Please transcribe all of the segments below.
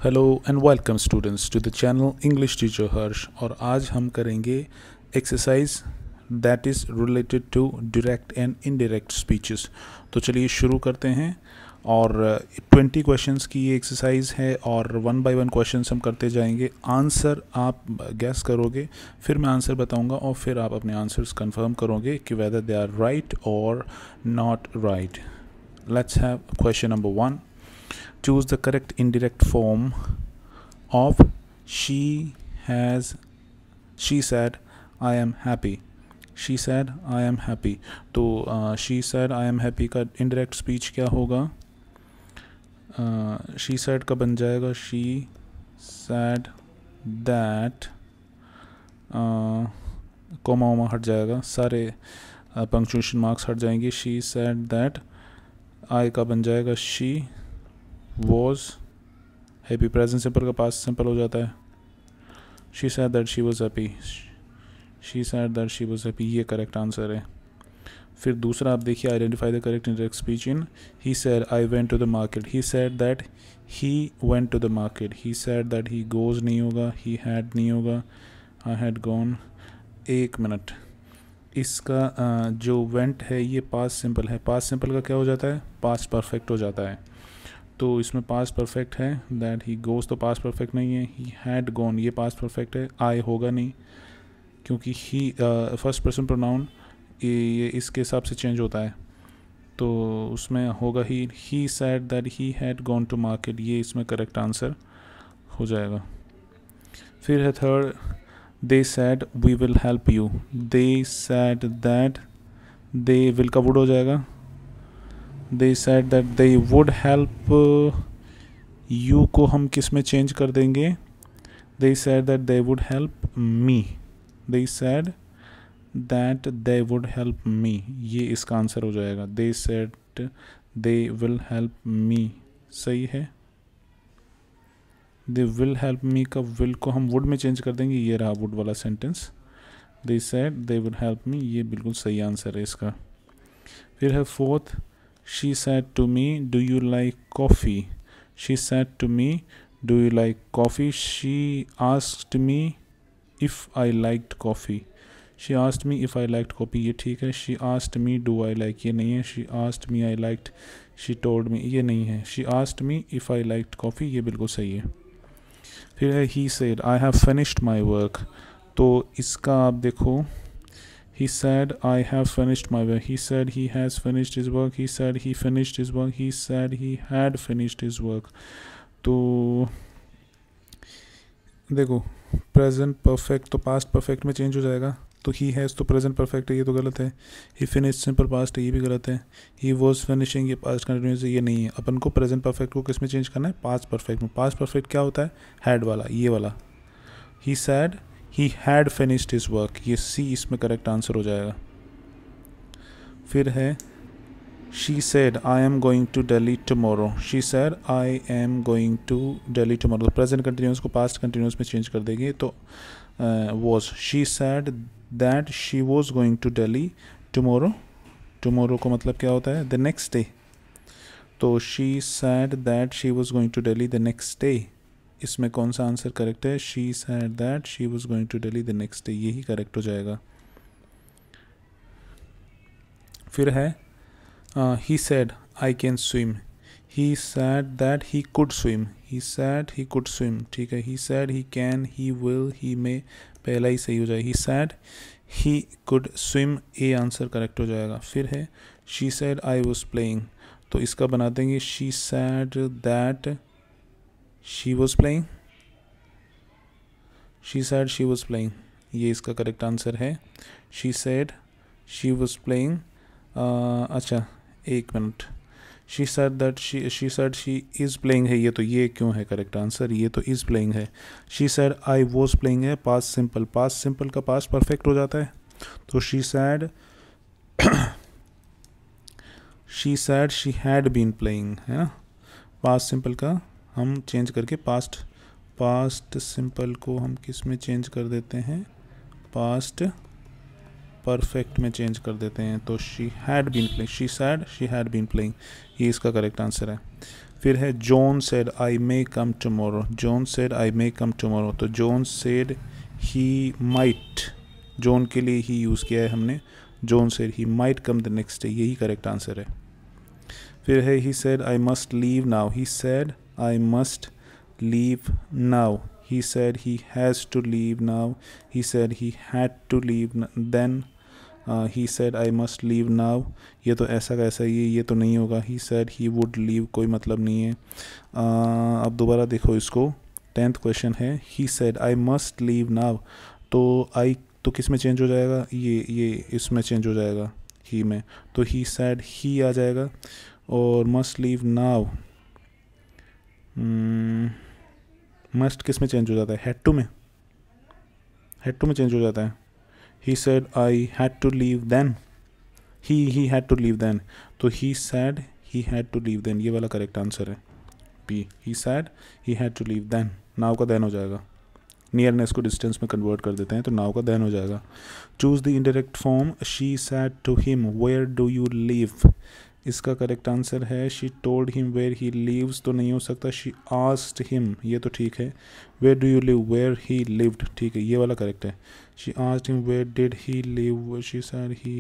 Hello and welcome students to the channel English teacher Harsh. और आज हम करेंगे exercise that is related to direct and indirect speeches. तो चलिए शुरू करते हैं। और 20 क्वेश्चंस की ये एक्सरसाइज है और 1 बाय 1 क्वेश्चंस हम करते जाएंगे। आंसर आप गैस करोगे, फिर मैं आंसर बताऊंगा और फिर आप अपने आंसर्स कंफर्म करोगे कि वेदर दे आर राइट और not right. Let's have question number 1. Choose the correct indirect form of she said I am happy. She said I am happy. तो she said I am happy का indirect speech क्या होगा? she said का बन जाएगा she said that, coma वोमा हट जाएगा, सारे पंक्चुएशन मार्क्स हट जाएंगे। she said that I का बन जाएगा she was happy। Present simple का पास्ट सिंपल हो जाता है। she said that she was happy. she said that she was happy, ये करेक्ट आंसर है। फिर दूसरा आप देखिए, identify the correct indirect speech in he said I went to the market. he said that he went to the market. he said that he goes नहीं होगा, he had नहीं होगा, I had gone। एक minute, इसका जो went है ये past simple है। पास्ट सिंपल का क्या हो जाता है? पास्ट परफेक्ट हो जाता है। तो इसमें पास्ट परफेक्ट है, दैट ही गोज़ तो पास्ट परफेक्ट नहीं है। ही हैड गॉन ये पास्ट परफेक्ट है, आई होगा नहीं क्योंकि ही फर्स्ट पर्सन प्रोनाउन ये इसके हिसाब से चेंज होता है, तो उसमें होगा he said that he had gone to market, ये इसमें करेक्ट आंसर हो जाएगा। फिर है third, they said we will help you. They said that, they will का वुड हो जाएगा। They said that they would help you को हम किस में चेंज कर देंगे? They said that they would help me. They said that they would help me, ये इसका आंसर हो जाएगा। They said they will help me, सही है। They will help me का will को हम would में चेंज कर देंगे, ये रहा would वाला sentence. They said they would help me, ये बिल्कुल सही आंसर है इसका। फिर है fourth, she said to me do you like coffee. she said to me do you like coffee. she asked me if I liked coffee. she asked me if I liked coffee, ये ठीक है। she asked me do I like, ये नहीं है। she asked me I liked, she told me, ये नहीं है। she asked me if I liked coffee, ये बिल्कुल सही है। फिर है he said I have finished my work। तो इसका आप देखो, he said I have finished my work. he said he has finished his work. he said he finished his work. he said he had finished his work। तो देखो, present perfect तो past perfect में change हो जाएगा, तो he has तो present perfect है, ये तो गलत है। ही फिनिश सिंपल पास्ट है, ये भी गलत है। ही वॉज फिनिशिंग, ये पास्ट कंटिन्यूस है, ये नहीं है। अपन को प्रेजेंट परफेक्ट को किस में चेंज करना है? पास्ट परफेक्ट में। पास्ट परफेक्ट क्या होता है? हैड वाला, ये वाला। ही sad he had finished his work, ये सी इसमें करेक्ट आंसर हो जाएगा। फिर है she said I am going to Delhi tomorrow. she said I am going to Delhi tomorrow। Present continuous को पास्ट कंटिन्यूस में चेंज कर देंगे, तो was। she said that she was going to Delhi tomorrow। tomorrow को मतलब क्या होता है? the next day। तो she said that she was going to Delhi the next day, इसमें कौन सा आंसर करेक्ट है? she said that she was going to Delhi the next day, यही करेक्ट हो जाएगा। फिर है he said I can swim। he said that he could swim। he said he could swim, ठीक है। he said he can, he will, he may, पहला ही सही हो जाएगा। he said he could swim, A answer correct हो जाएगा। फिर है she said I was playing, तो इसका बना देंगे she said that she was playing। she said she was playing, ये इसका करेक्ट आंसर है। she said she was playing, अच्छा एक minute, she said that she said she is playing है, ये तो ये क्यों है करेक्ट आंसर? ये तो is playing है। she said I was playing है, पास्ट सिंपल। पास्ट सिंपल का पास्ट परफेक्ट हो जाता है, तो she said she said she had been playing है ना। पास्ट सिंपल का हम चेंज करके पास्ट सिंपल को हम किस में चेंज कर देते हैं? पास्ट परफेक्ट में चेंज कर देते हैं। तो she had been playing, she said she had been playing, ये इसका करेक्ट आंसर है। फिर है John said I may come tomorrow, John said I may come tomorrow, तो John said he might, John के लिए ही यूज़ किया है हमने, John said he might come the next day, यही करेक्ट आंसर है। फिर है he said I must leave now, he said I must leave now, he said he has to leave now, he said he had to leave then, he said I must leave now, ये तो ऐसा का ऐसा ये तो नहीं होगा, he said he would leave कोई मतलब नहीं है। अब दोबारा देखो इसको, 10th क्वेश्चन है he said I must leave now, तो I तो किस में चेंज हो जाएगा, ये इसमें चेंज हो जाएगा he में, तो he said he आ जाएगा, और must leave now मस्ट किस में चेंज हो जाता है, हैड टू में, हैड टू में चेंज हो जाता है। He said I had to leave then, he had to leave then, तो he said he had to leave then, ये वाला करेक्ट आंसर है B, he said he had to leave then, now का then हो जाएगा, nearness को distance में convert कर देते हैं तो नाउ का देन हो जाएगा। Choose the indirect form, she said to him where do you live, इसका करेक्ट आंसर है she told him where he lives, तो नहीं हो सकता, शी आस्क्ड हिम, ये तो ठीक है। Where do you live, where he lived, ठीक है, ये वाला करेक्ट है। She asked him where did he live, she said he,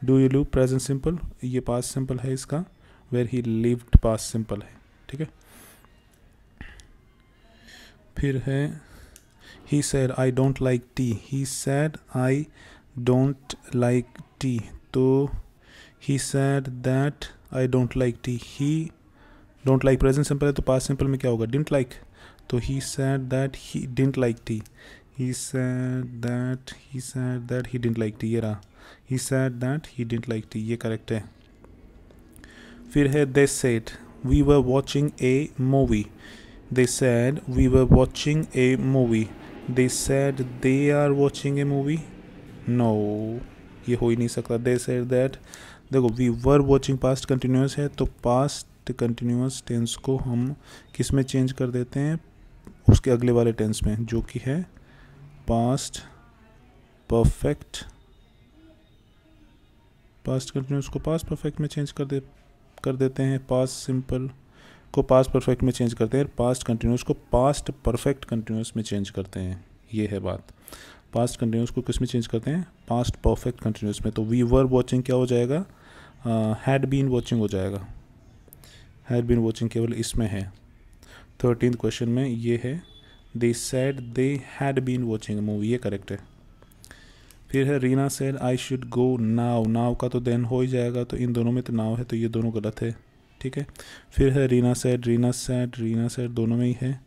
do you live present simple, ये पास्ट सिंपल है इसका, where he lived past simple है, ठीक है। फिर है he said I don't like tea, he said I don't like tea, तो he said that I don't like tea, he don't like present simple है तो past simple में क्या होगा, didn't like, तो he said that he didn't like tea, he said that he didn't like tea, ये रहा, he said that he didn't like tea, ये correct है। फिर है they said we were watching a movie, they said we were watching a movie, they said they are watching a movie, no, ये हो ही नहीं सकता। they said that, देखो we were watching past continuous है तो पास्ट कंटिन्यूस टेंस को हम किस में चेंज कर देते हैं, उसके अगले वाले टेंस में, जो कि है पास्ट परफेक्ट, पास्ट कंटिन्यूस को पास्ट परफेक्ट में चेंज कर देते हैं, पास्ट सिंपल को पास्ट परफेक्ट में चेंज करते हैं, पास्ट कंटिन्यूस को पास्ट परफेक्ट कंटिन्यूस में चेंज करते हैं, ये है बात। पास्ट कंटिन्यूस को किस में चेंज करते हैं, पास्ट परफेक्ट कंटिन्यूस में, तो वी वर वॉचिंग क्या हो जाएगा, हैड बीन वॉचिंग हो जाएगा, हैड बीन वॉचिंग केवल इसमें है। 13th क्वेश्चन में ये है they said they had been watching a movie, ये करेक्ट है। फिर है Reena said I should go now, now का तो देन हो ही जाएगा, तो इन दोनों में तो नाउ है, तो ये दोनों गलत है, ठीक है। फिर है रीना सेड दोनों में ही है।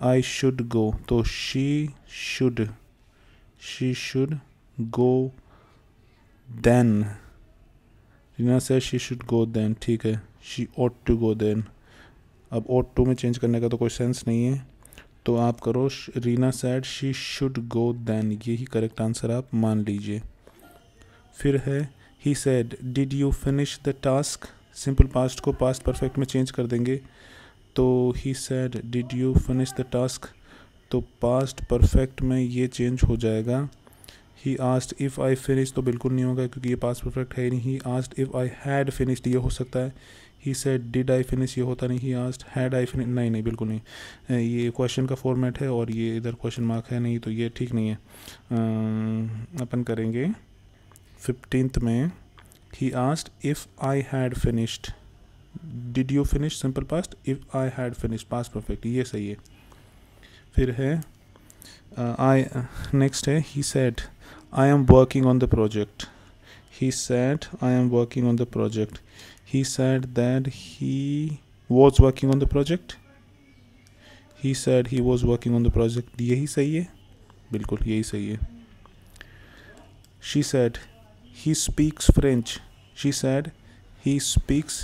आई शुड गो, तो she should go then, Reena said she should go then, ठीक है। She ought to go then, अब ought टू में चेंज करने का तो कोई सेंस नहीं है, तो आप करो Reena said she should go then, यही करेक्ट आंसर आप मान लीजिए। फिर है he said did you finish the task, simple past को पास्ट परफेक्ट में चेंज कर देंगे, तो he said did you finish the task, तो पास्ट परफेक्ट में ये चेंज हो जाएगा। He asked if I finish, तो बिल्कुल नहीं होगा क्योंकि ये पास्ट परफेक्ट है ही नहीं। ही asked if I had finished, ये हो सकता है। He said did I finish, ये होता नहीं। He asked had I finish, नहीं बिल्कुल नहीं, ये क्वेश्चन का फॉर्मेट है और ये इधर क्वेश्चन मार्क है नहीं, तो ये ठीक नहीं है। अपन करेंगे 15th में ही asked if I had finished, did you finish simple past, if I had finished past perfect, ये सही है। फिर है नेक्स्ट है he said I am working on the project, he said I am working on the project, he said that he was working on the project, he said he was working on the project, यही सही है, बिल्कुल यही सही है। she said he speaks French, she said he speaks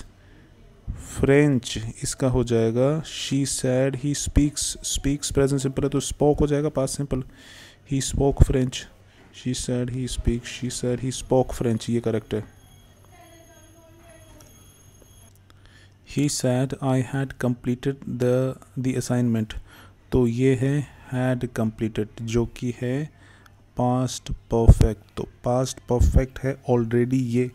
French, इसका हो जाएगा she said he speaks present simple है तो spoke हो जाएगा past simple, he spoke French, she said he speaks, she said he spoke French, ये correct है। he said I had completed the assignment, तो ये है had completed जो कि है past perfect, तो past perfect है ऑलरेडी ये,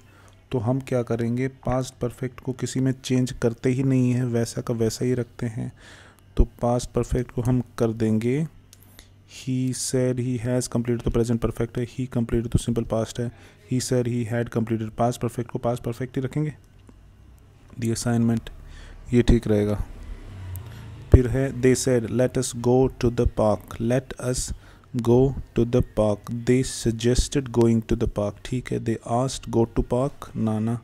तो हम क्या करेंगे, पास्ट परफेक्ट को किसी में चेंज करते ही नहीं है, वैसा का वैसा ही रखते हैं। तो पास्ट परफेक्ट को हम कर देंगे he said he has completed, तो प्रेजेंट परफेक्ट है, ही कंप्लीटेड तो सिंपल पास्ट है, he said he had completed, past perfect को पास्ट परफेक्ट ही रखेंगे। दी असाइनमेंट, ये ठीक रहेगा। फिर है they said let us go to the park, let us go to the park, they suggested going to the park, ठीक है। They asked go to park, ना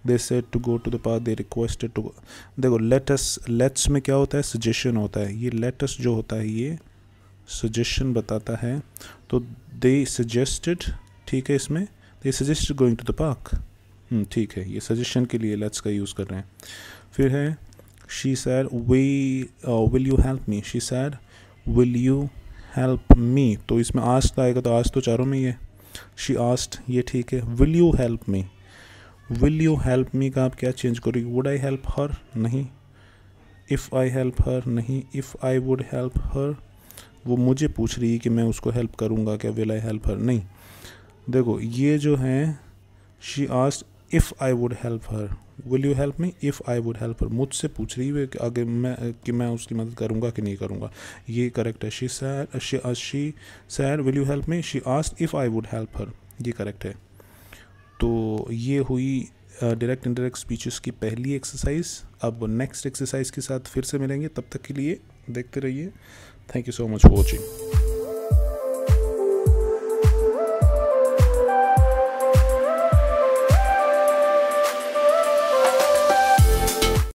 they said to go to the park, they requested to go. देखो let us, let's में क्या होता है, suggestion होता है, ये लेट अस जो होता है ये सजेशन बताता है। तो दे सजेस्टेड, ठीक है, इसमें they suggested going to the park, ठीक है, ये सजेशन के लिए लेट्स का यूज़ कर रहे हैं। फिर है she said will you help me, she said will you help me, तो इसमें आस्ट आएगा, तो आस्ट तो चारों में ही है, शी आस्ट, ये ठीक है। Will you help me, will you help me का आप क्या चेंज करोगे, वुड आई हेल्प हर, नहीं, इफ़ आई हेल्प हर, नहीं, if I would help her, वो मुझे पूछ रही है कि मैं उसको हेल्प करूँगा क्या, विल आई हेल्प हर, नहीं। देखो ये जो है she asked if I would help her, will you help me if I would help her, मुझसे पूछ रही है कि आगे मैं उसकी मदद करूँगा कि नहीं करूँगा, ये करेक्ट है। She said will you help me, she asked if I would help her, ये करेक्ट है। तो ये हुई डायरेक्ट इनडायरेक्ट स्पीचेस की पहली एक्सरसाइज। अब नेक्स्ट एक्सरसाइज के साथ फिर से मिलेंगे, तब तक के लिए देखते रहिए। Thank you so much for watching.